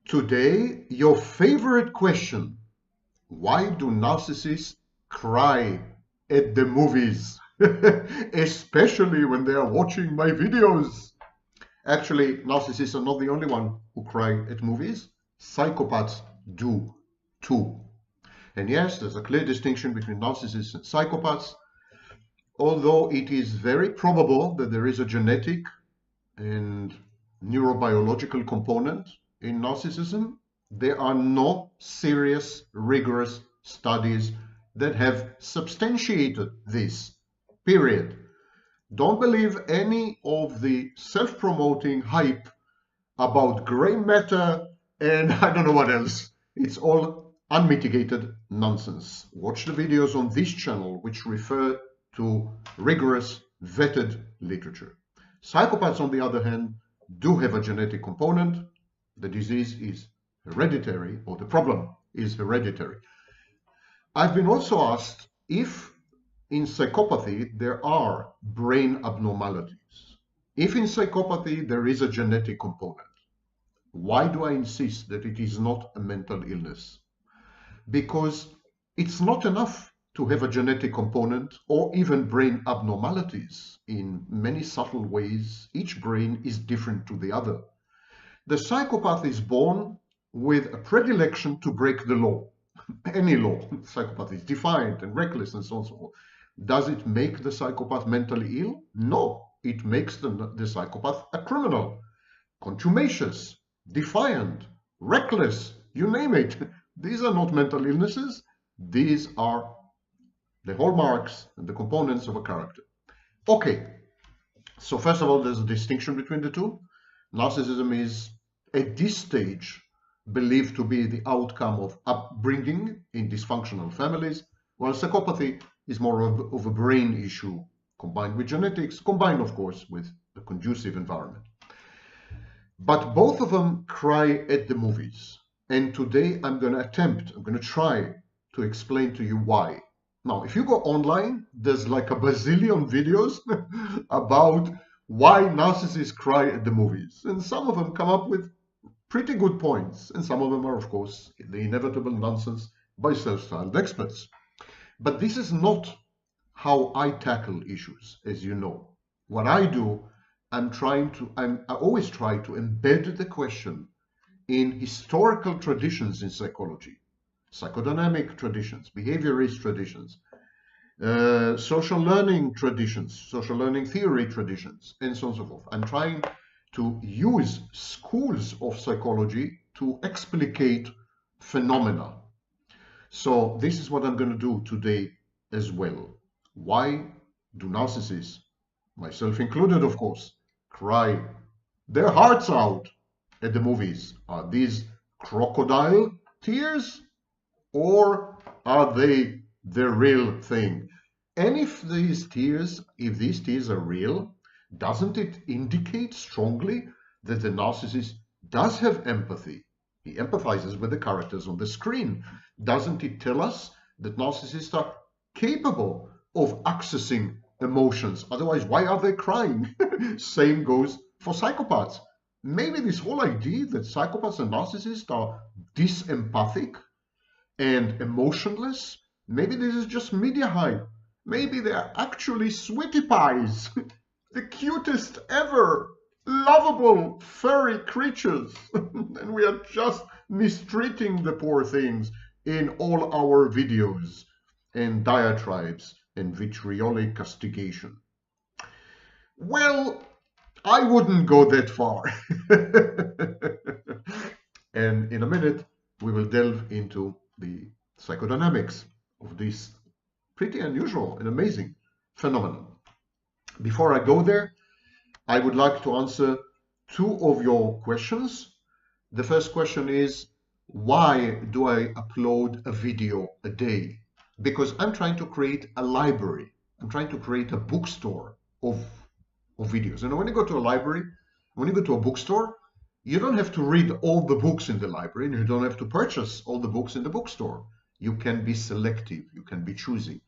Today, your favorite question: why do narcissists cry at the movies? Especially when they are watching my videos. Actually, narcissists are not the only one who cry at movies. Psychopaths do too. And yes, there's a clear distinction between narcissists and psychopaths, although it is very probable that there is a genetic and neurobiological component in narcissism. There are no serious, rigorous studies that have substantiated this, period. Don't believe any of the self-promoting hype about gray matter and I don't know what else. It's all unmitigated nonsense. Watch the videos on this channel which refer to rigorous, vetted literature. Psychopaths, on the other hand, do have a genetic component. The disease is hereditary, or the problem is hereditary. I've been also asked if in psychopathy there are brain abnormalities. If in psychopathy there is a genetic component, why do I insist that it is not a mental illness? Because it's not enough to have a genetic component or even brain abnormalities. In many subtle ways, each brain is different to the other. The psychopath is born with a predilection to break the law. Any law. Psychopath is defiant and reckless and so on and so forth. Does it make the psychopath mentally ill? No. It makes the psychopath a criminal, contumacious, defiant, reckless, you name it. These are not mental illnesses. These are the hallmarks and the components of a character. Okay, so first of all, there's a distinction between the two. Narcissism is, at this stage, believed to be the outcome of upbringing in dysfunctional families, while psychopathy is more of a brain issue combined with genetics, combined, of course, with a conducive environment. But both of them cry at the movies. And today I'm going to try to explain to you why. Now, if you go online, there's like a bazillion videos about why narcissists cry at the movies. And some of them come up with pretty good points. And some of them are, of course, the inevitable nonsense by self-styled experts. But this is not how I tackle issues, as you know. What I do, I always try to embed the question in historical traditions in psychology, psychodynamic traditions, behaviorist traditions, social learning traditions, social learning theory traditions, and so on and so forth. I'm trying to use schools of psychology to explicate phenomena. So this is what I'm going to do today as well. Why do narcissists, myself included, of course, cry their hearts out at the movies? Are these crocodile tears, or are they the real thing? And if these tears are real, doesn't it indicate strongly that the narcissist does have empathy? He empathizes with the characters on the screen. Doesn't it tell us that narcissists are capable of accessing emotions? Otherwise, why are they crying? Same goes for psychopaths. Maybe this whole idea that psychopaths and narcissists are disempathic and emotionless, maybe this is just media hype. Maybe they're actually sweetie pies, the cutest ever, lovable, furry creatures. And we are just mistreating the poor things in all our videos and diatribes and vitriolic castigation. Well, I wouldn't go that far. And in a minute, we will delve into the psychodynamics of this pretty unusual and amazing phenomenon. Before I go there, I would like to answer two of your questions. The first question is, why do I upload a video a day? Because I'm trying to create a library. I'm trying to create a bookstore of videos. And when you go to a library, when you go to a bookstore, you don't have to read all the books in the library, and you don't have to purchase all the books in the bookstore. You can be selective, you can be choosy.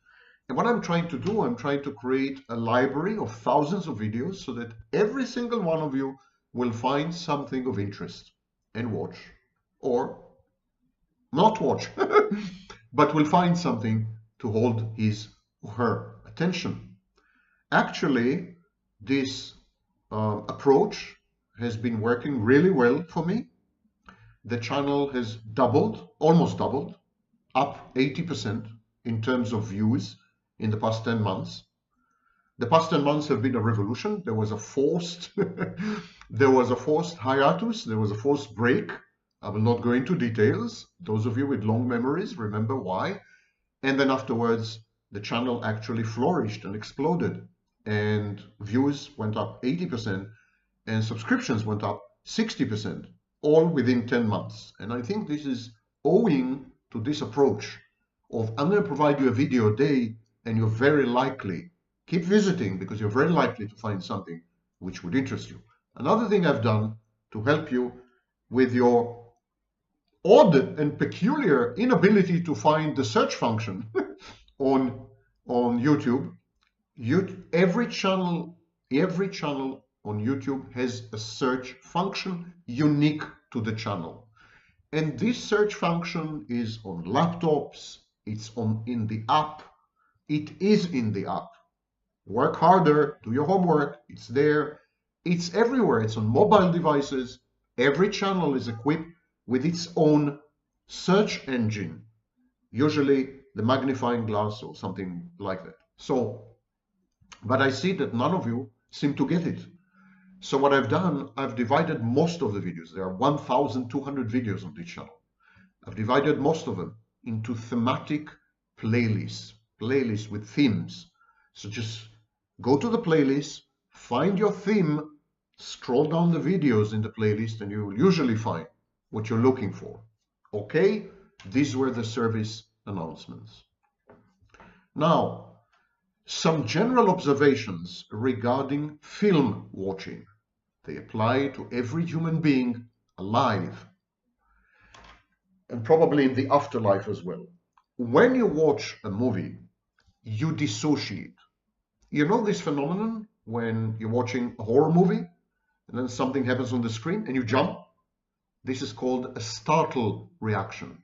And what I'm trying to do, I'm trying to create a library of thousands of videos so that every single one of you will find something of interest and watch. or not watch, but will find something to hold his or her attention. Actually, this approach has been working really well for me. The channel has doubled, almost doubled, up 80% in terms of views in the past 10 months. The past 10 months have been a revolution. There was a forced there was a forced hiatus, there was a forced break. I will not go into details. Those of you with long memories remember why. And then afterwards, the channel actually flourished and exploded. And views went up 80% and subscriptions went up 60%, all within 10 months. And I think this is owing to this approach of I'm going to provide you a video a day and you're very likely, keep visiting because you're very likely to find something which would interest you. Another thing I've done to help you with your odd and peculiar inability to find the search function on YouTube, every channel on YouTube has a search function unique to the channel. And this search function is on laptops, it's in the app, it is in the app. Work harder, do your homework, it's there, it's everywhere, it's on mobile devices. Every channel is equipped with its own search engine, usually the magnifying glass or something like that. So, but I see that none of you seem to get it. So what I've done, I've divided most of the videos. There are 1,200 videos on this channel. I've divided most of them into thematic playlists with themes. So just go to the playlist, find your theme, scroll down the videos in the playlist, and you will usually find what you're looking for. Okay, these were the service announcements. Now, some general observations regarding film watching. They apply to every human being alive, and probably in the afterlife as well. When you watch a movie, you dissociate. You know this phenomenon when you're watching a horror movie and then something happens on the screen and you jump? This is called a startle reaction.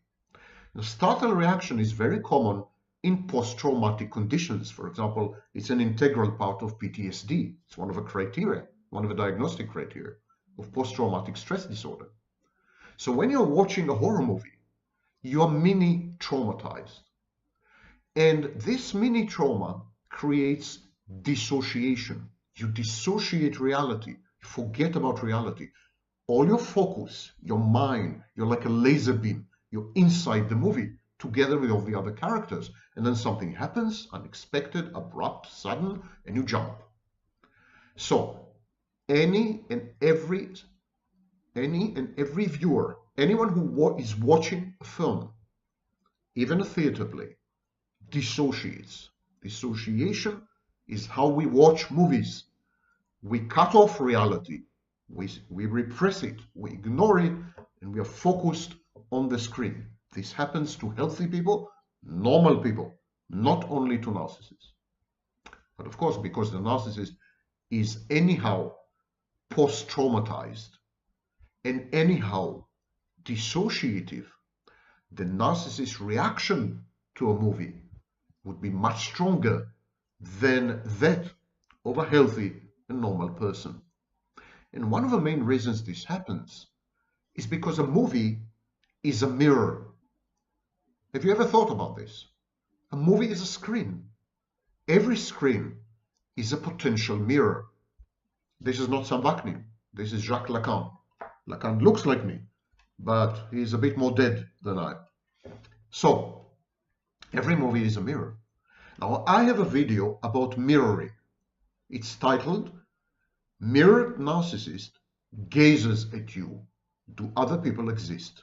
The startle reaction is very common in post-traumatic conditions. For example, it's an integral part of PTSD. It's one of the criteria, one of the diagnostic criteria of post-traumatic stress disorder. So when you're watching a horror movie, you're mini traumatized. And this mini trauma creates dissociation. You dissociate reality, you forget about reality. All your focus, your mind, you're like a laser beam. You're inside the movie together with all the other characters. And then something happens, unexpected, abrupt, sudden, and you jump. So any and every viewer, anyone who is watching a film, even a theater play, dissociates. Dissociation is how we watch movies. We cut off reality. We repress it. We ignore it, and we are focused on the screen. This happens to healthy people, normal people, not only to narcissists. But of course, because the narcissist is anyhow post-traumatized and anyhow dissociative, the narcissist's reaction to a movie would be much stronger than that of a healthy and normal person. And one of the main reasons this happens is because a movie is a mirror. Have you ever thought about this? A movie is a screen. Every screen is a potential mirror. This is not Saint-Vaknin. This is Jacques Lacan. Lacan looks like me, but he's a bit more dead than I. So, every movie is a mirror. Now, I have a video about mirroring. It's titled, Mirrored Narcissist Gazes at You. Do other people exist?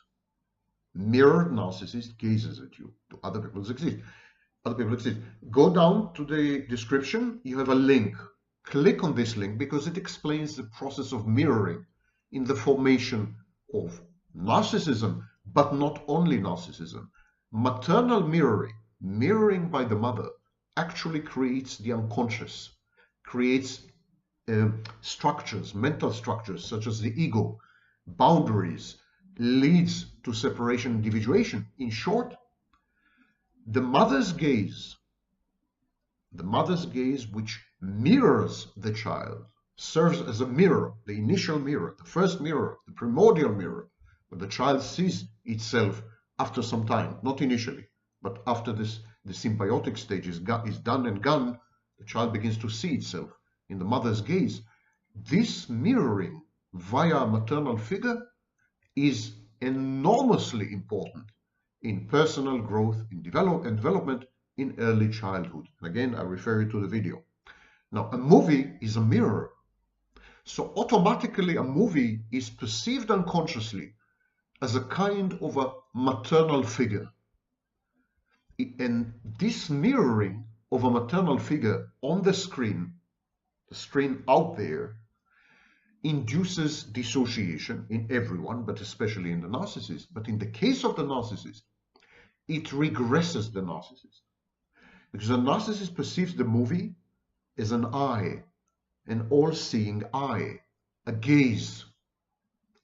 Mirrored narcissist gazes at you. Do other people exist? Other people exist. Go down to the description. You have a link. Click on this link because it explains the process of mirroring in the formation of narcissism, but not only narcissism. Maternal mirroring, mirroring by the mother, actually creates the unconscious, creates structures, mental structures such as the ego, boundaries, leads to separation and individuation. In short, the mother's gaze which mirrors the child, serves as a mirror, the initial mirror, the first mirror, the primordial mirror, where the child sees itself after some time, not initially, but after the symbiotic stage is done and gone, the child begins to see itself in the mother's gaze. This mirroring via a maternal figure is enormously important in personal growth, in development in early childhood. Again, I refer you to the video. Now, a movie is a mirror. So automatically a movie is perceived unconsciously as a kind of a maternal figure. And this mirroring of a maternal figure on the screen out there, induces dissociation in everyone, but especially in the narcissist. But in the case of the narcissist, it regresses the narcissist. Because the narcissist perceives the movie as an eye, an all-seeing eye, a gaze,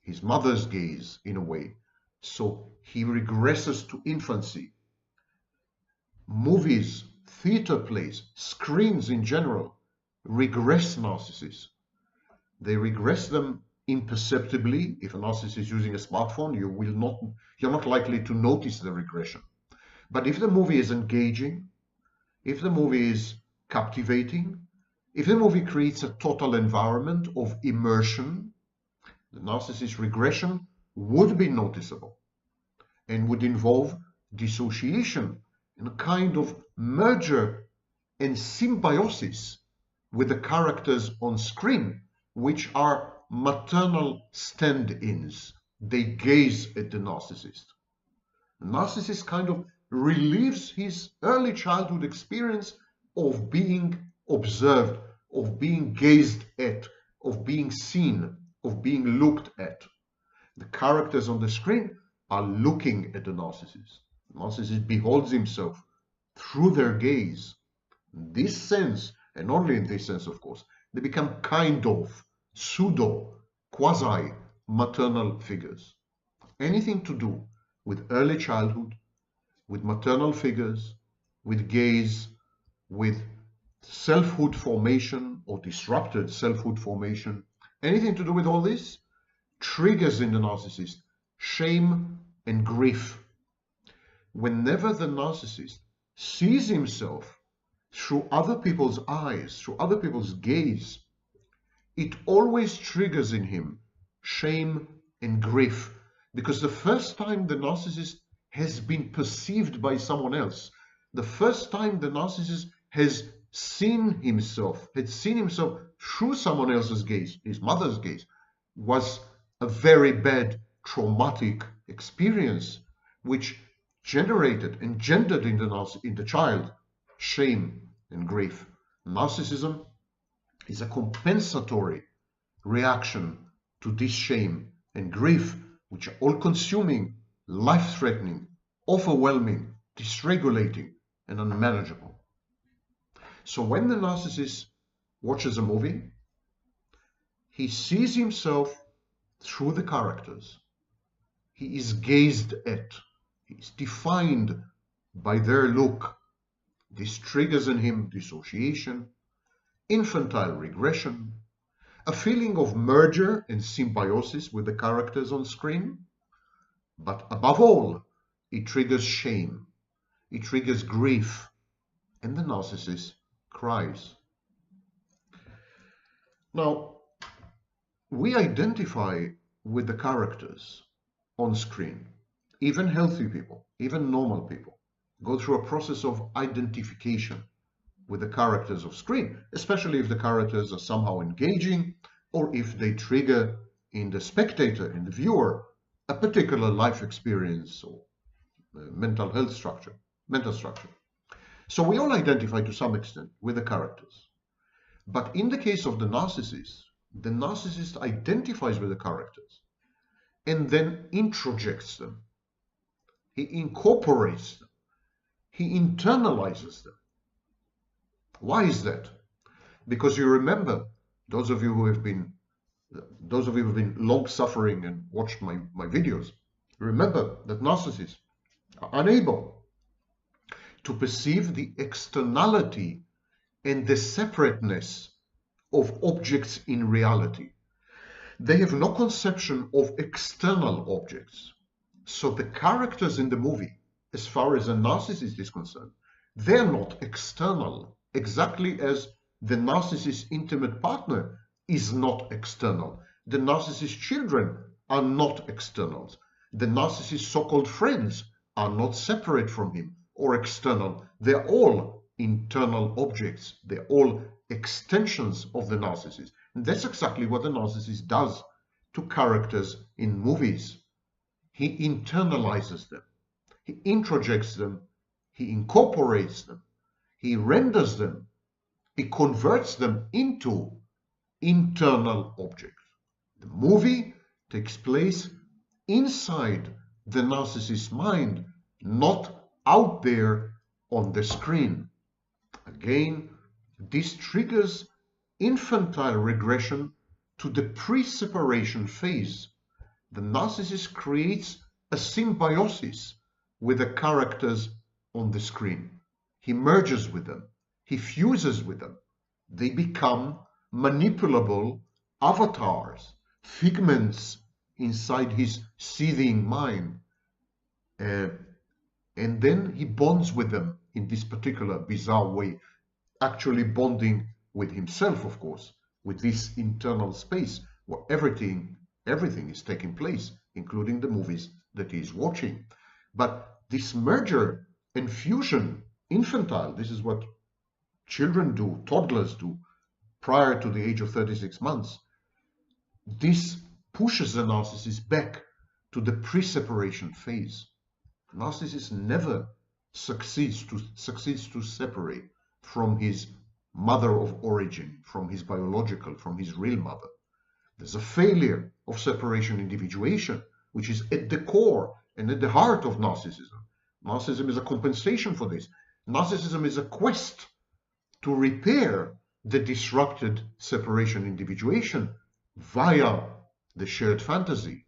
his mother's gaze in a way. So he regresses to infancy. Movies, theater plays, screens in general regress narcissists. They regress them imperceptibly. If a narcissist is using a smartphone, you're not likely to notice the regression. But if the movie is engaging, if the movie is captivating, if the movie creates a total environment of immersion, the narcissist regression would be noticeable and would involve dissociation and a kind of merger and symbiosis with the characters on screen, which are maternal stand-ins. They gaze at the narcissist. The narcissist kind of relieves his early childhood experience of being observed, of being gazed at, of being seen, of being looked at. The characters on the screen are looking at the narcissist. The narcissist beholds himself through their gaze. In this sense, and only in this sense, of course, they become kind of pseudo, quasi-maternal figures. Anything to do with early childhood, with maternal figures, with gaze, with selfhood formation or disrupted selfhood formation, anything to do with all this triggers in the narcissist shame and grief. Whenever the narcissist sees himself through other people's eyes, through other people's gaze, it always triggers in him shame and grief, because the first time the narcissist has been perceived by someone else, the first time the narcissist has seen himself through someone else's gaze, his mother's gaze, was a very bad traumatic experience, which generated, engendered in the child shame and grief. Narcissism is a compensatory reaction to this shame and grief, which are all-consuming, life-threatening, overwhelming, dysregulating, and unmanageable. So when the narcissist watches a movie, he sees himself through the characters. He is gazed at. He is defined by their look. This triggers in him dissociation, infantile regression, a feeling of merger and symbiosis with the characters on screen. But above all, it triggers shame. It triggers grief. And the narcissist cries. Now, we identify with the characters on screen. Even healthy people, even normal people, go through a process of identification with the characters of screen, especially if the characters are somehow engaging or if they trigger in the spectator, in the viewer, a particular life experience or mental structure. So we all identify to some extent with the characters. But in the case of the narcissist identifies with the characters and then introjects them. He incorporates them. He internalizes them. Why is that? Because you remember, those of you who have been long suffering and watched my videos, Remember that narcissists are unable to perceive the externality and the separateness of objects in reality. They have no conception of external objects. So the characters in the movie, as far as a narcissist is concerned, they're not external, exactly as the narcissist's intimate partner is not external. The narcissist's children are not externals. The narcissist's so-called friends are not separate from him or external. They're all internal objects. They're all extensions of the narcissist. And that's exactly what the narcissist does to characters in movies. He internalizes them. He introjects them. He incorporates them. He renders them. He converts them into internal objects. The movie takes place inside the narcissist's mind, not out there on the screen. Again, this triggers infantile regression to the pre-separation phase. The narcissist creates a symbiosis with the characters on the screen. He merges with them. He fuses with them. They become manipulable avatars, figments inside his seething mind. And then he bonds with them in this particular bizarre way, actually bonding with himself, of course, with this internal space where everything is taking place, including the movies that he is watching. But this merger and fusion, infantile, this is what children do, toddlers do, prior to the age of 36 months, this pushes the narcissist back to the pre-separation phase. The narcissist never succeeds to separate from his mother of origin, from his biological, from his real mother. There's a failure of separation individuation, which is at the core and at the heart of narcissism. Narcissism is a compensation for this. Narcissism is a quest to repair the disrupted separation individuation via the shared fantasy.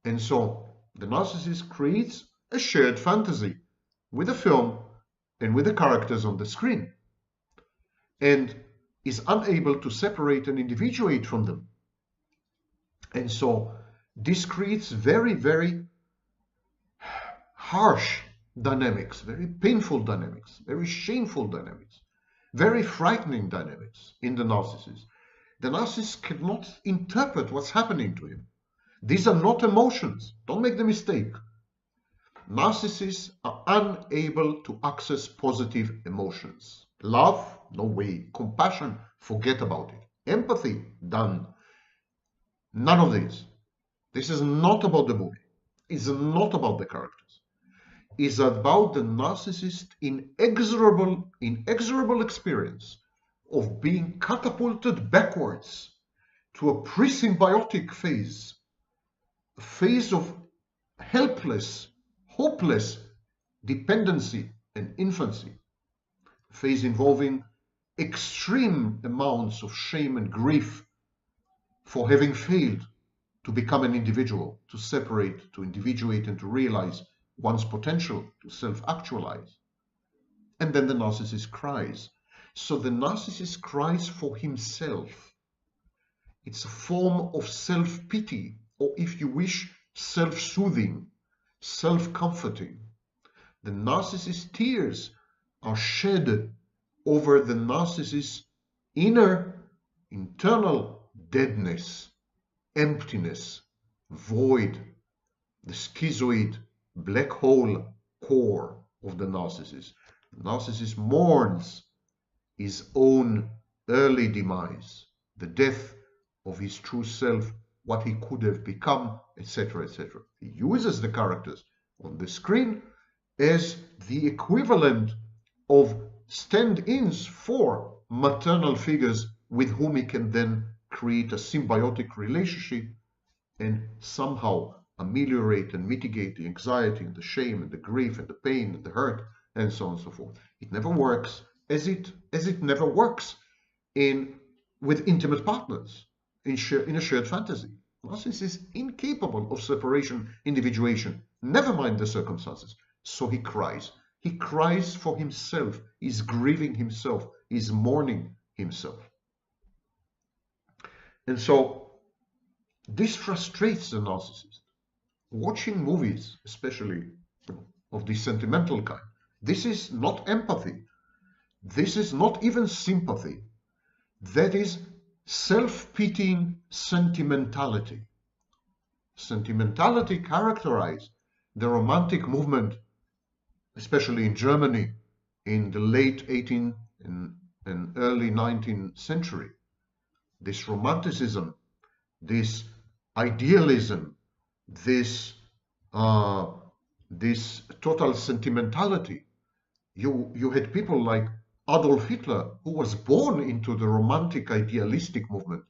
And so the narcissist creates a shared fantasy with a film and with the characters on the screen, and is unable to separate and individuate from them. And so this creates very, very harsh dynamics, very painful dynamics, very shameful dynamics, very frightening dynamics in the narcissist. The narcissist cannot interpret what's happening to him. These are not emotions. Don't make the mistake. Narcissists are unable to access positive emotions. Love, no way. Compassion, forget about it. Empathy, done. None of these. This is not about the movie. It's not about the characters. It's about the narcissist's inexorable experience of being catapulted backwards to a pre-symbiotic phase, a phase of helpless, hopeless dependency and infancy, a phase involving extreme amounts of shame and grief for having failed to become an individual, to separate, to individuate, and to realize one's potential, to self-actualize. And then the narcissist cries. So the narcissist cries for himself. It's a form of self-pity, or if you wish, self-soothing, self-comforting. The narcissist's tears are shed over the narcissist's internal deadness, emptiness, void, the schizoid black hole core of the narcissist. The narcissist mourns his own early demise, the death of his true self, what he could have become, etc., etc. He uses the characters on the screen as the equivalent of stand-ins for maternal figures with whom he can then create a symbiotic relationship and somehow ameliorate and mitigate the anxiety and the shame and the grief and the pain and the hurt and so on and so forth. It never works as it never works with intimate partners in a shared fantasy. Narcissist is incapable of separation, individuation, never mind the circumstances. So he cries. He cries for himself. He's grieving himself. He's mourning himself. And so this frustrates the narcissist. Watching movies, especially of the sentimental kind, this is not empathy. This is not even sympathy. That is self-pitying sentimentality. Sentimentality characterized the romantic movement, especially in Germany, in the late 18th and early 19th century. This romanticism, this idealism, this total sentimentality. You had people like Adolf Hitler, who was born into the romantic idealistic movement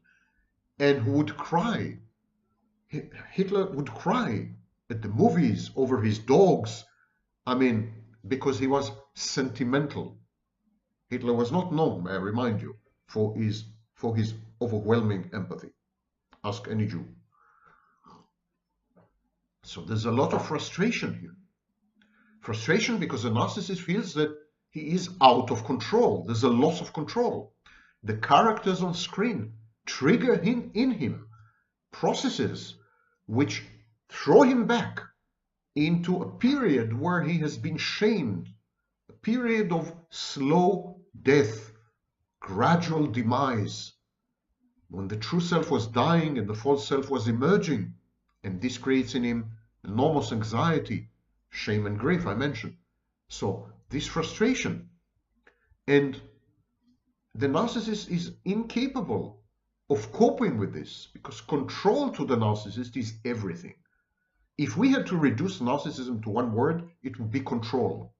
and who would cry. Hitler would cry at the movies over his dogs. I mean, because he was sentimental. Hitler was not known, may I remind you, for his overwhelming empathy. Ask any Jew. So there's a lot of frustration here. Frustration because the narcissist feels that he is out of control. There's a loss of control. The characters on screen trigger in him processes which throw him back into a period where he has been shamed, a period of slow death, gradual demise, when the true self was dying and the false self was emerging, and this creates in him enormous anxiety, shame and grief, I mentioned. So this frustration, and the narcissist is incapable of coping with this because control to the narcissist is everything. If we had to reduce narcissism to one word, it would be control.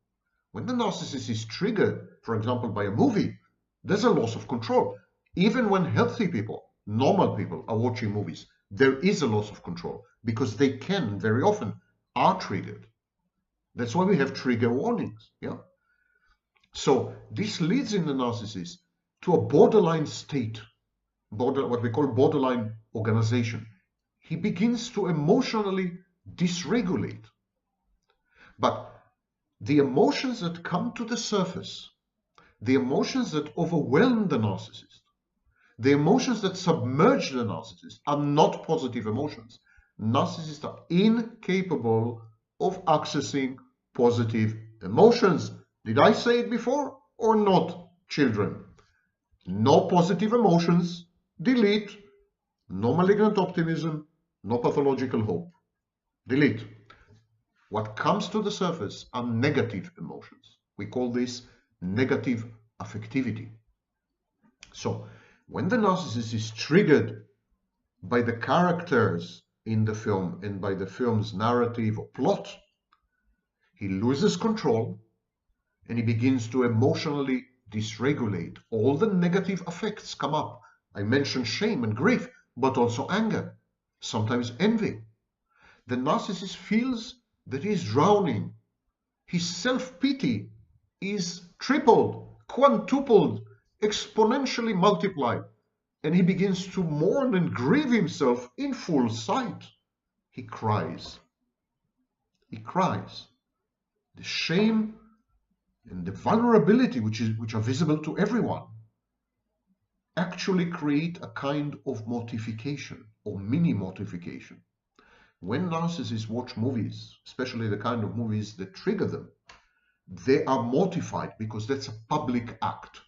When the narcissist is triggered, for example, by a movie, there's a loss of control. Even when healthy people, normal people are watching movies, there is a loss of control because they can very often are triggered. That's why we have trigger warnings. Yeah. So this leads in the narcissist to a borderline state, what we call borderline organization. He begins to emotionally dysregulate. But the emotions that come to the surface, the emotions that overwhelm the narcissist, the emotions that submerge the narcissist are not positive emotions. Narcissists are incapable of accessing positive emotions. Did I say it before or not, children? No positive emotions, delete. No malignant optimism, no pathological hope. Delete. What comes to the surface are negative emotions. We call this negative affectivity. So when the narcissist is triggered by the characters in the film and by the film's narrative or plot, he loses control and he begins to emotionally dysregulate. All the negative affects come up. I mentioned shame and grief, but also anger, sometimes envy. The narcissist feels that he is drowning. His self-pity is tripled, quintupled, exponentially multiplied, and he begins to mourn and grieve himself in full sight. He cries. He cries. The shame and the vulnerability which are visible to everyone actually create a kind of mortification or mini mortification. When narcissists watch movies, especially the kind of movies that trigger them, they are mortified because that's a public act.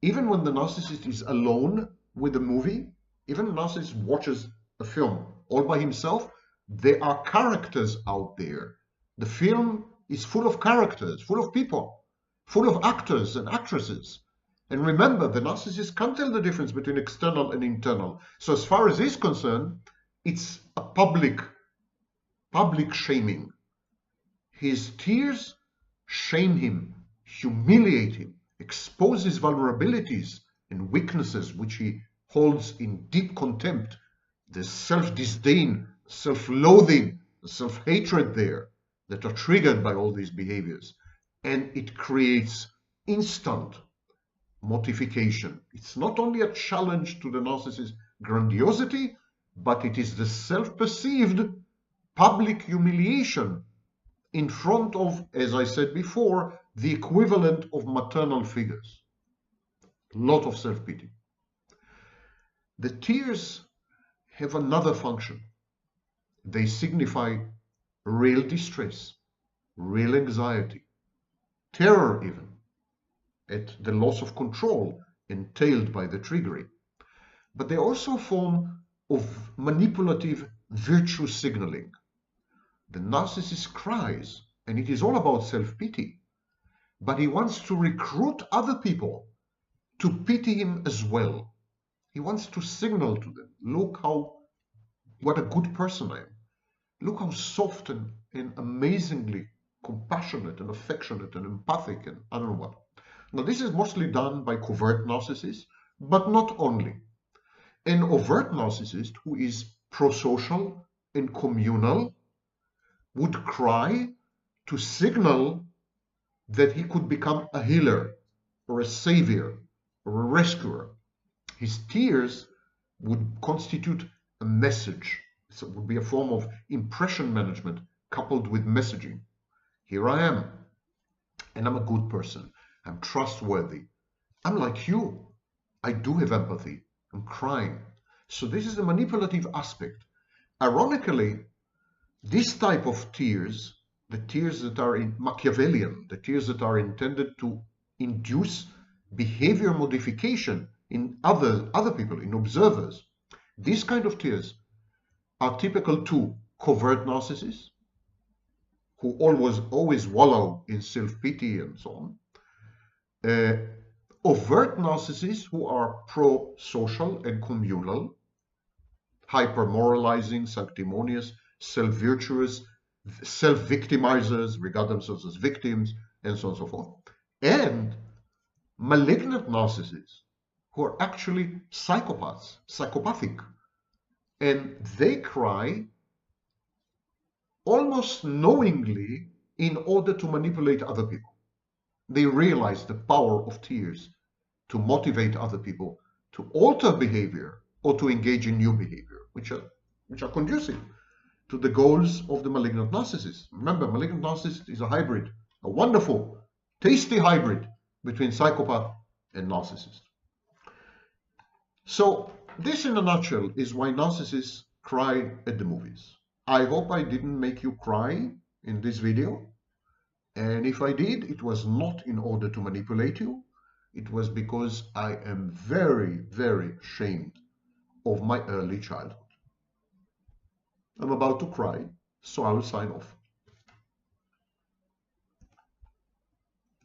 Even when the narcissist is alone with the movie, even the narcissist watches a film all by himself, there are characters out there. The film is full of characters, full of people, full of actors and actresses. And remember, the narcissist can't tell the difference between external and internal. So as far as he's concerned, it's a public shaming. His tears shame him, humiliate him, expose his vulnerabilities and weaknesses which he holds in deep contempt. There's self-disdain, self-loathing, self-hatred there that are triggered by all these behaviors. And it creates instant mortification. It's not only a challenge to the narcissist's grandiosity, but it is the self-perceived public humiliation in front of, as I said before, the equivalent of maternal figures. A lot of self-pity. The tears have another function. They signify real distress, real anxiety, terror even, at the loss of control entailed by the triggering. But they also form of manipulative virtue signaling. The narcissist cries, and it is all about self-pity, but he wants to recruit other people to pity him as well. He wants to signal to them, look what a good person I am. Look how soft and amazingly compassionate and affectionate and empathic and I don't know what. Now this is mostly done by covert narcissists, but not only. An overt narcissist who is prosocial and communal would cry to signal that he could become a healer or a savior or a rescuer. His tears would constitute a message. So it would be a form of impression management coupled with messaging. Here I am, and I'm a good person. I'm trustworthy. I'm like you. I do have empathy. I'm crying. So this is the manipulative aspect. Ironically, this type of tears, the tears that are Machiavellian, the tears that are intended to induce behavior modification in other people, in observers, these kind of tears are typical to covert narcissists who always wallow in self-pity and so on. Overt narcissists who are pro-social and communal, hyper-moralizing, sanctimonious, self-virtuous, self-victimizers, regard themselves as victims, and so on and so forth. And malignant narcissists who are actually psychopaths, psychopathic. And they cry almost knowingly in order to manipulate other people. They realize the power of tears to motivate other people to alter behavior or to engage in new behavior, which are conducive to the goals of the malignant narcissist. Remember, malignant narcissist is a hybrid, a wonderful, tasty hybrid between psychopath and narcissist. So this in a nutshell is why narcissists cry at the movies. I hope I didn't make you cry in this video. And if I did, it was not in order to manipulate you. It was because I am very, very ashamed of my early childhood. I'm about to cry, so I will sign off.